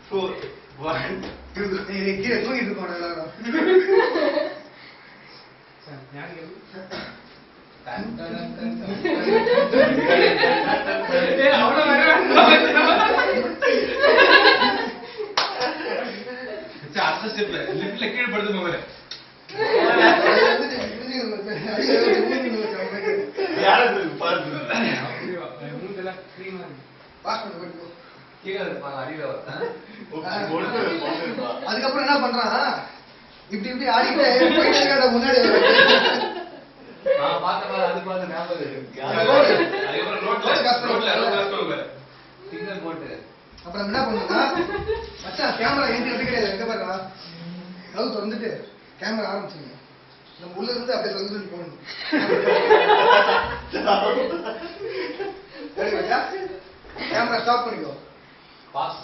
4 1 2 கீழே தூங்கிட்டு இருக்கோம் எல்லாரும். அடுத்த ஸ்டெப் லிப்ட்ல கீழே படுத்து போவேன். யாரது பாத்து மூஞ்சல க்ரீமா பாஸ் பண்ணி போடு. கேக்குது பாரு அடியில வரதா. அதுக்கப்புறம் என்ன பண்றான்? இப்படி இப்படி ஆடிட்டு போயிட்டே இருக்காத முன்னாடி. நான் பார்த்தா அது பார்த்து ஞாபகம் இருக்கு. அதுக்கப்புறம் ரோட்ல சிக்னல் போட்டு அப்புறம் என்ன பண்ணுனா மச்சான் கேமரா எங்க இருக்கு கிடையாது. எங்க பாருடா. கதவு திறந்துட்டு கேமரா ஆரம்பிச்சீங்க. நம்ம உள்ள இருந்து அப்படியே சொல்லிட்டு போகணும். கேமரா ஸ்டாப் பண்ணிக்கோ. பாஸ்